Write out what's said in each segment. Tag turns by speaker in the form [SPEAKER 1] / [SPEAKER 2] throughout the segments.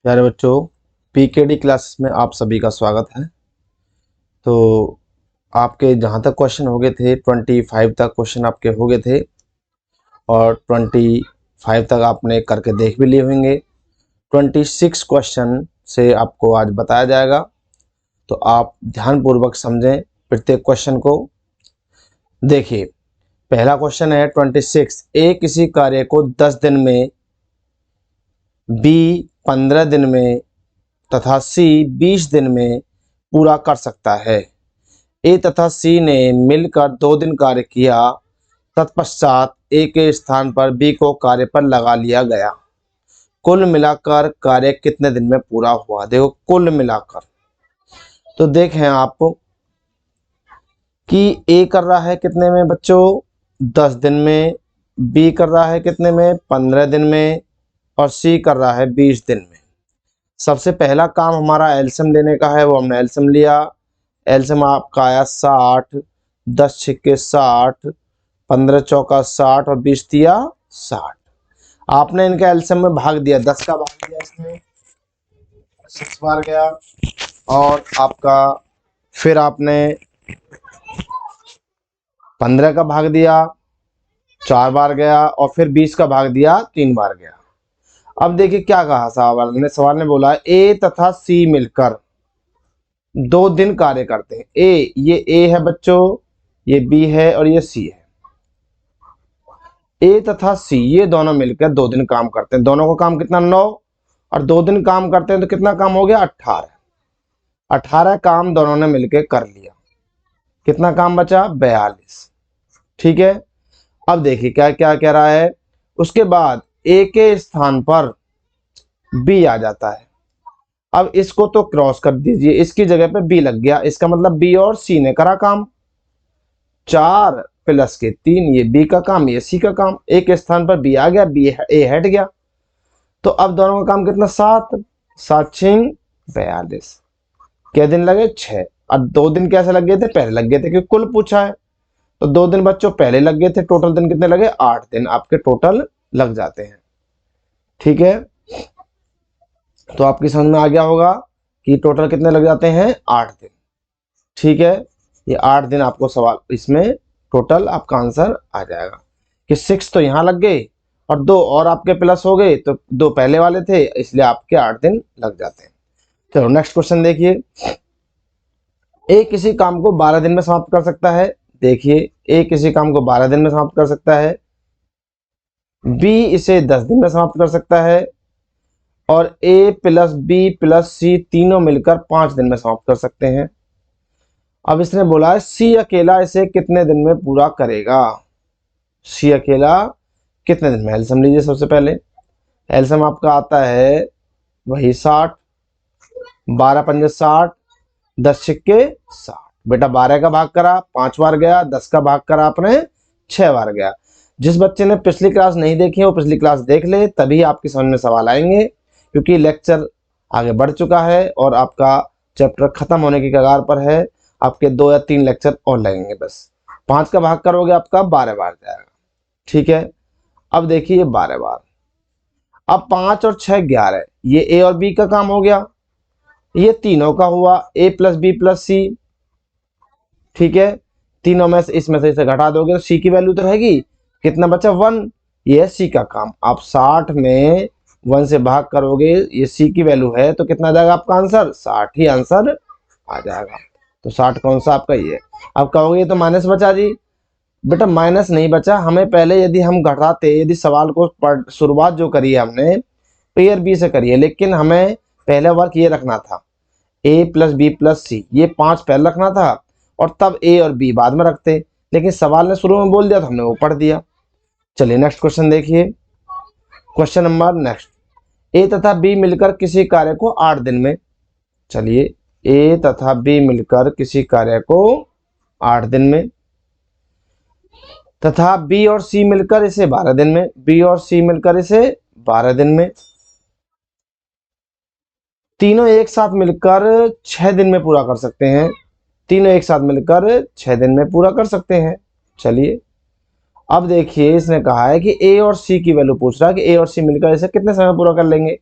[SPEAKER 1] प्यारे बच्चों, PKD classes में आप सभी का स्वागत है। तो आपके जहाँ तक क्वेश्चन हो गए थे 25 तक क्वेश्चन आपके हो गए थे और 25 तक आपने करके देख भी लिए होंगे। 26 क्वेश्चन से आपको आज बताया जाएगा, तो आप ध्यानपूर्वक समझें प्रत्येक क्वेश्चन को। देखिए, पहला क्वेश्चन है 26। ए किसी कार्य को 10 दिन में, बी 15 दिन में तथा सी 20 दिन में पूरा कर सकता है। ए तथा सी ने मिलकर 2 दिन कार्य किया, तत्पश्चात ए के स्थान पर बी को कार्य पर लगा लिया गया। कुल मिलाकर कार्य कितने दिन में पूरा हुआ? देखो, कुल मिलाकर तो देखें आप कि ए कर रहा है कितने में बच्चों? 10 दिन में, बी कर रहा है कितने में? 15 दिन में, और सी कर रहा है 20 दिन में। सबसे पहला काम हमारा एलसीएम लेने का है, वो हमने एलसीएम लिया। एलसीएम आपका आया 60, 10 छिक्के 60, 15 चौका 60 और 20 दिया 60। आपने इनका एलसीएम में भाग दिया, 10 का भाग दिया इसमें 6 बार गया, और आपका फिर आपने 15 का भाग दिया 4 बार गया, और फिर 20 का भाग दिया 3 बार गया। अब देखिए क्या कहा सवाल ने बोला ए तथा सी मिलकर 2 दिन कार्य करते हैं। ये ए है बच्चों, ये बी है और ये सी है। ए तथा सी ये दोनों मिलकर 2 दिन काम करते हैं। दोनों का काम कितना? 9, और 2 दिन काम करते हैं तो कितना काम हो गया? 18। 18 काम दोनों ने मिलकर कर लिया। कितना काम बचा? 42। ठीक है। अब देखिए क्या क्या कह रहा है। उसके बाद ए के स्थान पर बी आ जाता है। अब इसको तो क्रॉस कर दीजिए, इसकी जगह पे बी लग गया। इसका मतलब बी और सी ने करा काम। 4 प्लस के 3, ये बी का काम, ये सी का काम। ए के स्थान पर बी आ गया, बी ए हट गया। तो अब दोनों का काम कितना? 7, 7 6 42। क्या दिन लगे? 6। अब 2 दिन कैसे लग गए थे? पहले लग गए थे, क्योंकि कुल पूछा है। तो 2 दिन बच्चों पहले लग गए थे। टोटल दिन कितने लगे? 8 दिन आपके टोटल लग जाते हैं। ठीक है, तो आपकी समझ में आ गया होगा कि टोटल कितने लग जाते हैं? 8 दिन। ठीक है, ये 8 दिन आपको सवाल इसमें टोटल आपका आंसर आ जाएगा कि 6 तो यहाँ लग गए और 2 और आपके प्लस हो गए, तो 2 पहले वाले थे, इसलिए आपके 8 दिन लग जाते हैं। चलो नेक्स्ट क्वेश्चन देखिए। ए किसी काम को 12 दिन में समाप्त कर सकता है। देखिए, ए किसी काम को 12 दिन में समाप्त कर सकता है, बी इसे 10 दिन में समाप्त कर सकता है, और ए प्लस बी प्लस सी तीनों मिलकर 5 दिन में समाप्त कर सकते हैं। अब इसने बोला है सी अकेला इसे कितने दिन में पूरा करेगा? सी अकेला कितने दिन में? एलसीएम लीजिए। सबसे पहले एलसीएम आपका आता है वही 60, 12 पंजे 60, 10 छिक्के 60। बेटा 12 का भाग करा 5 बार गया, 10 का भाग करा आपने 6 बार गया। जिस बच्चे ने पिछली क्लास नहीं देखी है वो पिछली क्लास देख ले, तभी आपकी समझ में सवाल आएंगे, क्योंकि लेक्चर आगे बढ़ चुका है और आपका चैप्टर खत्म होने की कगार पर है। आपके 2 या 3 लेक्चर और लगेंगे बस। 5 का भाग करोगे आपका 12 बार जाएगा। ठीक है, अब देखिए 12 बार। अब 5 और 6 11, ये ए और बी का काम हो गया, ये तीनों का हुआ, ए प्लस बी प्लस सी। ठीक है, तीनों में से इसमें से इसे घटा दोगे तो सी की वैल्यू तो रहेगी। कितना बचा? 1। ये है सी का काम। आप 60 में 1 से भाग करोगे, ये सी की वैल्यू है, तो कितना आ जाएगा आपका आंसर? 60 ही आंसर आ जाएगा। तो 60 कौन सा आपका? ये। अब कहोगे ये तो माइनस बचा जी। बेटा माइनस नहीं बचा, हमें पहले यदि हम घटाते, यदि सवाल को शुरुआत जो करी है हमने पेयर बी से करी है, लेकिन हमें पहले वर्क ये रखना था ए प्लस बी प्लस सी, ये 5 पहले रखना था और तब ए और बी बाद में रखते, लेकिन सवाल ने शुरू में बोल दिया तो हमने वो पढ़ दिया। चलिए नेक्स्ट क्वेश्चन देखिए। Question number next. ए तथा बी मिलकर किसी कार्य को 8 दिन में, चलिए ए तथा बी मिलकर किसी कार्य को 8 दिन में, तथा बी और सी मिलकर इसे 12 दिन में, बी और सी मिलकर इसे 12 दिन में, तीनों एक साथ मिलकर 6 दिन में पूरा कर सकते हैं। तीनों एक साथ मिलकर 6 दिन में पूरा कर सकते हैं। चलिए अब देखिए, इसने कहा है कि ए और सी की वैल्यू पूछ रहा है कि ए और सी मिलकर इसे कितने समय में पूरा कर लेंगे।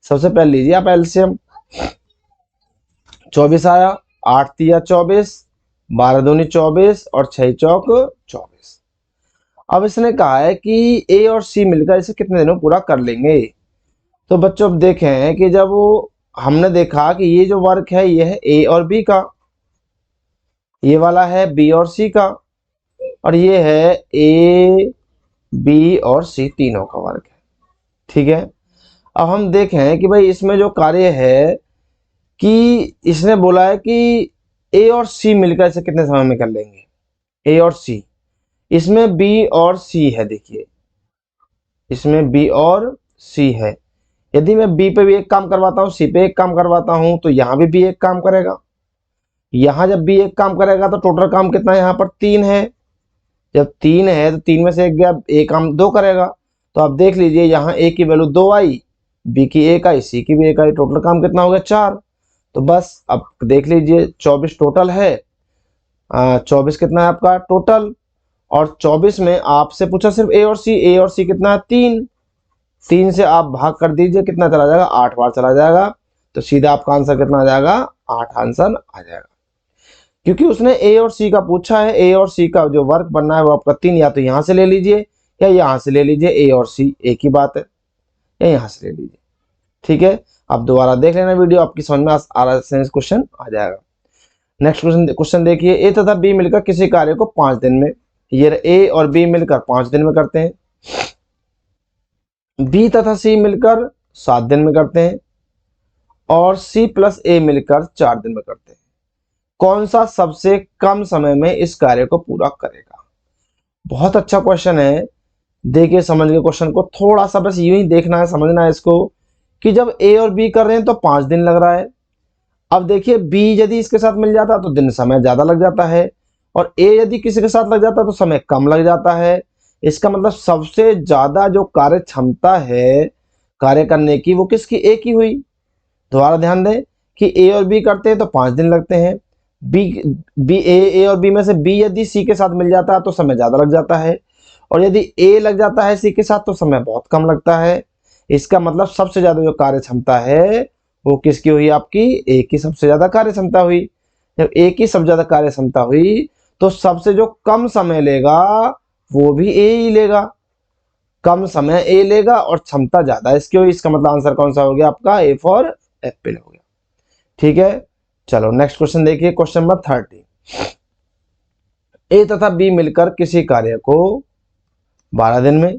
[SPEAKER 1] सबसे पहले लीजिए आप एलसीएम, 24 आया, 8 तिया 24, 12 दूनी 24 और 6 चौक 24। अब इसने कहा है कि ए और सी मिलकर इसे कितने दिनों में पूरा कर लेंगे। तो बच्चों अब देखें कि जब हमने देखा कि ये जो वर्क है ये है ए और बी का, ये वाला है बी और सी का, और ये है ए बी और सी तीनों का वर्क है। ठीक है, अब हम देखें कि भाई इसमें जो कार्य है कि इसने बोला है कि ए और सी मिलकर इसे कितने समय में कर लेंगे, ए और सी। इसमें बी और सी है, देखिए इसमें बी और सी है। यदि मैं बी पे भी एक काम करवाता हूं, सी पे एक काम करवाता हूं, तो यहां भी बी एक काम करेगा। यहां जब बी एक काम करेगा तो टोटल काम कितना है, यहां पर 3 है। जब 3 है तो 3 में से एक गया, एक काम 2 करेगा। तो आप देख लीजिए यहाँ ए की वैल्यू 2 आई, बी की 1 आई, सी की भी 1 आई, टोटल काम कितना हो गया 4। तो बस अब देख लीजिए 24 टोटल है, 24 कितना है आपका टोटल, और 24 में आपसे पूछा सिर्फ ए और सी कितना है 3। 3 से आप भाग कर दीजिए, कितना चला जाएगा 8 बार चला जाएगा। तो सीधा आपका आंसर कितना आ जाएगा 8 आंसर आ जाएगा, क्योंकि उसने ए और सी का पूछा है। ए और सी का जो वर्क बनना है वो आपका 3, या तो यहां से ले लीजिए या यहां से ले लीजिए, ए और सी एक ही बात है, या यहां से ले लीजिए। ठीक है, आप दोबारा देख लेना वीडियो, आपकी समझ में क्वेश्चन आ जाएगा। नेक्स्ट क्वेश्चन देखिए, ए तथा बी मिलकर किसी कार्य को 5 दिन में, ये ए और बी मिलकर 5 दिन में करते हैं। बी तथा सी मिलकर 7 दिन में करते हैं, और सी प्लस ए मिलकर 4 दिन में करते हैं। कौन सा सबसे कम समय में इस कार्य को पूरा करेगा। बहुत अच्छा क्वेश्चन है, देखिए समझ के क्वेश्चन को, थोड़ा सा बस यूं ही देखना है, समझना है इसको, कि जब ए और बी कर रहे हैं तो 5 दिन लग रहा है। अब देखिए बी यदि इसके साथ मिल जाता तो दिन समय ज्यादा लग जाता है, और ए यदि किसी के साथ लग जाता तो समय कम लग जाता है। इसका मतलब सबसे ज्यादा जो कार्य क्षमता है कार्य करने की वो किसकी, ए की हुई। दोबारा ध्यान दें कि ए और बी करते हैं तो 5 दिन लगते हैं। ए और बी में से बी यदि सी के साथ मिल जाता है तो समय ज्यादा लग जाता है, और यदि ए लग जाता है सी के साथ तो समय बहुत कम लगता है। इसका मतलब सबसे ज्यादा जो कार्य क्षमता है वो किसकी हुई, आपकी ए की सबसे ज्यादा कार्य क्षमता हुई। जब ए की सबसे ज्यादा कार्य क्षमता हुई तो सबसे जो कम समय लेगा वो भी ए ही लेगा, कम समय ए लेगा और क्षमता ज्यादा इसकी हुई। इसका मतलब आंसर कौन सा हो गया आपका, ए फॉर एप्पल हो गया। ठीक है, चलो नेक्स्ट क्वेश्चन देखिए, क्वेश्चन नंबर 30। ए तथा बी मिलकर किसी कार्य को 12 दिन में,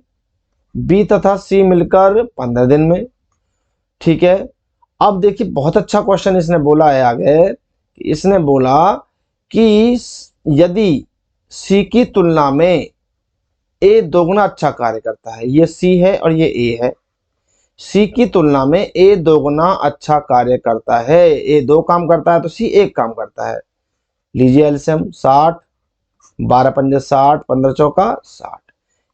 [SPEAKER 1] बी तथा सी मिलकर 15 दिन में। ठीक है, अब देखिए बहुत अच्छा क्वेश्चन इसने बोला है आगे, इसने बोला कि यदि सी की तुलना में ए दोगुना अच्छा कार्य करता है, ये सी है और ये ए है, सी की तुलना में ए दोगुना अच्छा कार्य करता है। ए 2 काम करता है तो सी 1 काम करता है। लीजिए एलसीएम, 60, 12 पंजे 60, 15 चौका 60।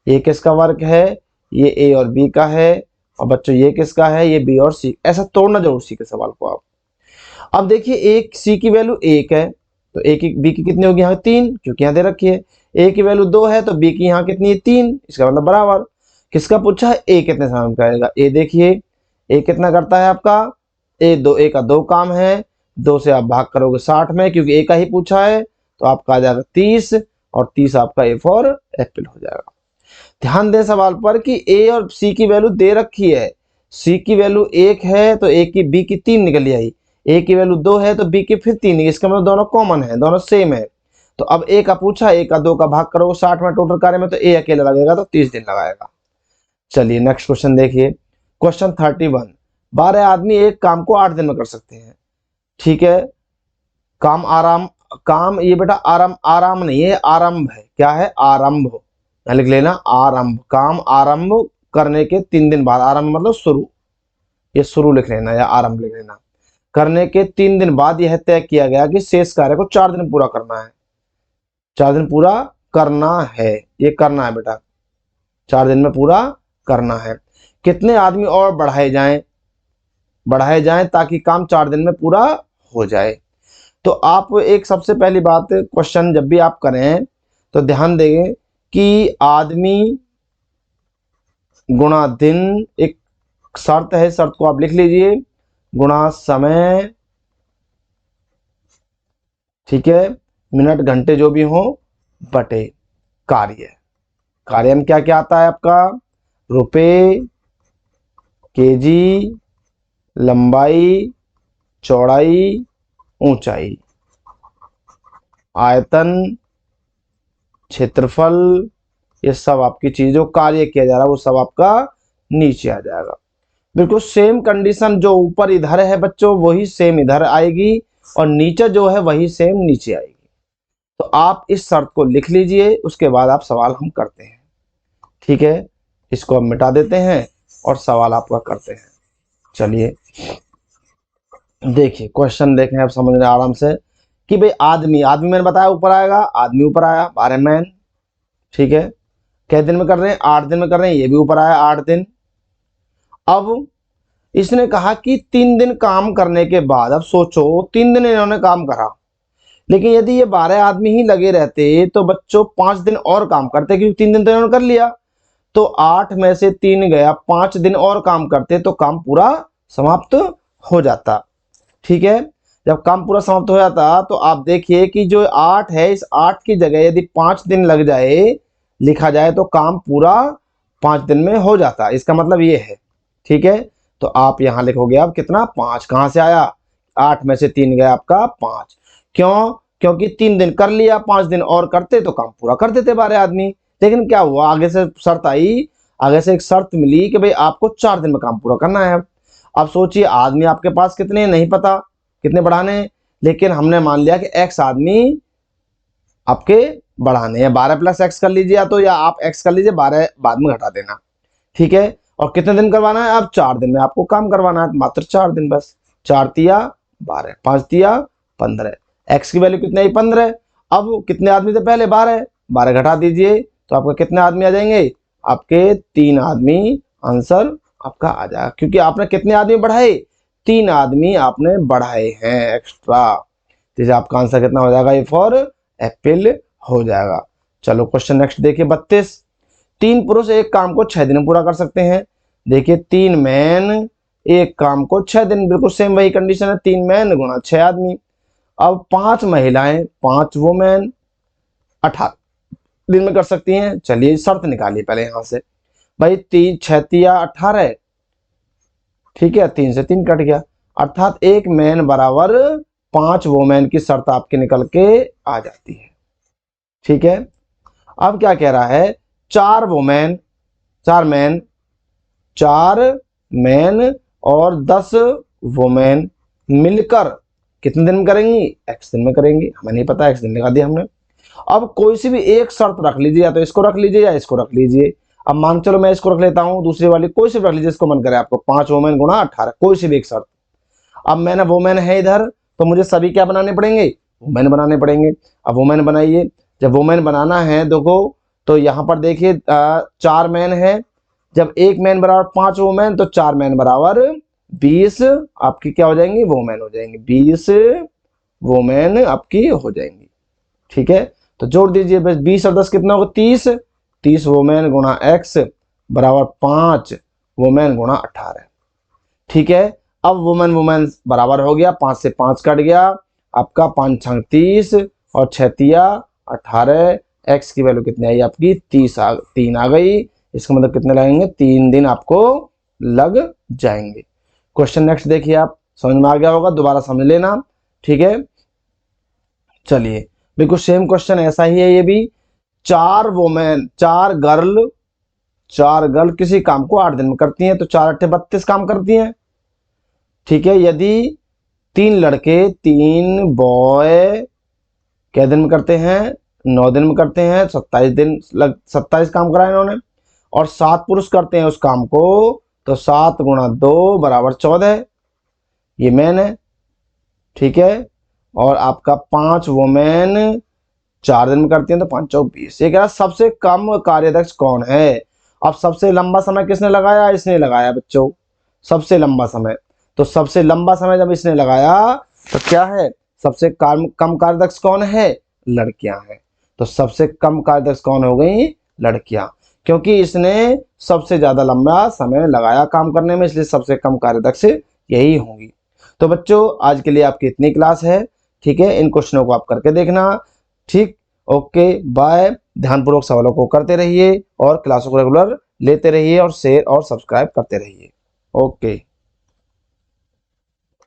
[SPEAKER 1] ये किसका वर्क है, ये ए और बी का है, और बच्चों ये किसका है, ये बी और सी। ऐसा तोड़ना जरूर सी के सवाल को आप। अब देखिए एक सी की वैल्यू 1 है तो ए की बी की कितनी होगी, यहाँ 3, क्योंकि यहाँ दे रखी है। ए की वैल्यू 2 है तो बी की यहाँ कितनी है 3, इसका मतलब बराबर। किसका पूछा है, ए कितने समय में करेगा। ए देखिए ए कितना करता है आपका, ए का 2 काम है, 2 से आप भाग करोगे 60 में, क्योंकि ए का ही पूछा है, तो आपका आ जाएगा 30, और 30 आपका ए फॉर एप्पल हो जाएगा। ध्यान दें सवाल पर कि ए और सी की वैल्यू दे रखी है। सी की वैल्यू 1 है तो ए की बी की 3 निकल आई, ए की वैल्यू 2 है तो बी की फिर 3, इसका मतलब दोनों कॉमन है, दोनों सेम है। तो अब ए का पूछा, ए का 2 का भाग करोगे 60 में टोटल कार्य में, तो ए अकेला लगेगा तो 30 दिन लगाएगा। चलिए नेक्स्ट क्वेश्चन देखिए, क्वेश्चन 31। 12 आदमी एक काम को 8 दिन में कर सकते हैं। ठीक है, काम ये बेटा आराम नहीं है, आरंभ है। क्या है, आरंभ, लिख लेना आरंभ। काम आरंभ करने के 3 दिन बाद, आरंभ मतलब शुरू, ये शुरू लिख लेना या आरंभ लिख लेना। करने के 3 दिन बाद यह तय किया गया कि शेष कार्य को 4 दिन पूरा करना है। 4 दिन पूरा करना है, ये करना है बेटा, 4 दिन में पूरा करना है। कितने आदमी और बढ़ाए जाएं ताकि काम 4 दिन में पूरा हो जाए। तो आप एक सबसे पहली बात, क्वेश्चन जब भी आप करें तो ध्यान देंगे कि आदमी गुणा दिन एक शर्त है, शर्त को आप लिख लीजिए, गुणा समय, ठीक है, मिनट घंटे जो भी हो, बटे कार्य। कार्य में क्या क्या आता है आपका, रुपए, केजी, लंबाई, चौड़ाई, ऊंचाई, आयतन, क्षेत्रफल, ये सब आपकी चीज जो कार्य किया जा रहा है वो सब आपका नीचे आ जाएगा। बिल्कुल सेम कंडीशन जो ऊपर इधर है बच्चों वही सेम इधर आएगी, और नीचे जो है वही सेम नीचे आएगी। तो आप इस शर्त को लिख लीजिए, उसके बाद आप सवाल हम करते हैं, ठीक है। इसको हम मिटा देते हैं और सवाल आपका करते हैं। चलिए देखिए क्वेश्चन देखें आप समझ रहे आराम से कि भाई आदमी, आदमी मैंने बताया ऊपर आएगा, आदमी ऊपर आया 12 मैन, ठीक है। कितने दिन में कर रहे हैं, 8 दिन में कर रहे हैं, ये भी ऊपर आया 8 दिन। अब इसने कहा कि 3 दिन काम करने के बाद, अब सोचो 3 दिन इन्होंने काम करा, लेकिन यदि ये 12 आदमी ही लगे रहते तो बच्चों 5 दिन और काम करते, क्योंकि 3 दिन तो इन्होंने कर लिया, तो 8 में से 3 गया, 5 दिन और काम करते तो काम पूरा समाप्त हो जाता, ठीक है। जब काम पूरा समाप्त हो जाता तो आप देखिए कि जो 8 है, इस 8 की जगह यदि 5 दिन लग जाए, लिखा जाए तो काम पूरा 5 दिन में हो जाता, इसका मतलब ये है, ठीक है। तो आप यहां लिखोगे अब कितना, 5 कहां से आया, 8 में से 3 गया आपका 5, क्यों, क्योंकि 3 दिन कर लिया, 5 दिन और करते तो काम पूरा कर देते 12 आदमी। लेकिन क्या हुआ, आगे से शर्त आई, आगे से एक शर्त मिली कि भाई आपको 4 दिन में काम पूरा करना है। अब सोचिए आदमी आपके पास कितने नहीं पता, कितने बढ़ाने, लेकिन हमने मान लिया कि x आदमी आपके बढ़ाने हैं, 12 प्लस x कर लीजिए, या तो या आप x कर लीजिए, 12 बाद में घटा देना, ठीक है। और कितने दिन करवाना है, अब 4 दिन में आपको काम करवाना है, मात्र 4 दिन बस, 4 तिया 12, 5 तिया 15, x की वैल्यू कितनी आई 15। अब कितने आदमी थे पहले, 12, 12 घटा दीजिए तो आपका कितने आदमी आ जाएंगे, आपके 3 आदमी, आंसर आपका आ जाएगा, क्योंकि आपने कितने आदमी बढ़ाए, 3 आदमी आपने बढ़ाए हैं एक्स्ट्रा। जैसे आपका आंसर कितना हो जाएगा, ए फॉर एप्पल हो जाएगा। चलो क्वेश्चन नेक्स्ट देखिए 32, 3 पुरुष एक काम को 6 दिन में पूरा कर सकते हैं। देखिए 3 मैन एक काम को 6 दिन, बिल्कुल सेम वही कंडीशन है, 3 मैन गुणा 6 आदमी। अब 5 महिलाएं 5 वुमेन 18 दिन में कर सकती हैं। चलिए शर्त निकालिए पहले यहां से, भाई 3 6 तिया 18, ठीक है, 3 से 3 कट गया, अर्थात एक मैन बराबर 5 वुमेन की शर्त आपके निकल के आ जाती है, ठीक है। अब क्या कह रहा है, 4 वुमेन 4 मैन 4 मैन और 10 वुमेन मिलकर कितने दिन में करेंगी, x दिन में करेंगी, हमें नहीं पता, x दिन लगा दिया हमने। अब कोई सी भी एक शर्त रख लीजिए, या तो इसको रख लीजिए या इसको रख लीजिए। अब मान चलो मैं इसको रख लेता हूं, दूसरी वाली कोई सी भी रख लीजिए, इसको मन करे आपको, 5 वुमेन गुणा 18, कोई सी भी एक शर्त। अब मैंने वुमेन है इधर, तो मुझे सभी क्या बनाने पड़ेंगे, वुमेन बनाने पड़ेंगे। अब वुमेन बनाइए, जब वुमेन बनाना है देखो, तो यहाँ पर देखिए 4 मैन है, जब एक मैन बराबर 5 वुमेन, तो 4 मैन बराबर 20 आपकी क्या हो जाएंगी, वुमेन हो जाएंगी, 20 वुमेन आपकी हो जाएंगी, ठीक है। तो जोड़ दीजिए बस, 20 और 10 कितना होगा, 30, 30 वुमेन गुणा x बराबर 5 वुमेन गुणा 18, ठीक है। अब वुमेन वुमेन बराबर हो गया, 5 से 5 कट गया आपका, 5 छंग 30 और 6 तिया 18, x की वैल्यू कितनी आई आपकी 3 आ गई, इसका मतलब कितने लगेंगे, 3 दिन आपको लग जाएंगे। क्वेश्चन नेक्स्ट देखिए, आप समझ में आ गया होगा, दोबारा समझ लेना, ठीक है। चलिए बिल्कुल सेम क्वेश्चन ऐसा ही है ये भी, 4 वुमेन 4 गर्ल किसी काम को 8 दिन में करती हैं, तो 4 8 32 काम करती हैं, ठीक है। यदि 3 लड़के 3 बॉय क्या दिन में करते हैं, 9 दिन में करते हैं, 27 काम करा इन्होंने, और 7 पुरुष करते हैं उस काम को, तो 7 गुणा 2 बराबर 14, ये मैन है, ठीक है। और आपका 5 वुमेन 4 दिन में करती हैं, तो 5 चौक 20। ये कह रहा सबसे कम कार्यदक्ष कौन है। अब सबसे लंबा समय किसने लगाया, इसने लगाया बच्चों सबसे लंबा समय, तो सबसे लंबा समय जब इसने लगाया तो क्या है, सबसे कम कार्यदक्ष कौन है, लड़कियां हैं, तो सबसे कम कार्यदक्ष कौन हो गई, लड़कियां, क्योंकि इसने सबसे ज़्यादा लंबा समय लगाया काम करने में, इसलिए सबसे कम कार्यदक्ष यही होंगी। तो बच्चों आज के लिए आपकी इतनी क्लास है, ठीक है। इन क्वेश्चनों को आप करके देखना, ठीक। Okay bye. ध्यानपूर्वक सवालों को करते रहिए और क्लासों को रेगुलर लेते रहिए और शेयर और सब्सक्राइब करते रहिए। ओके।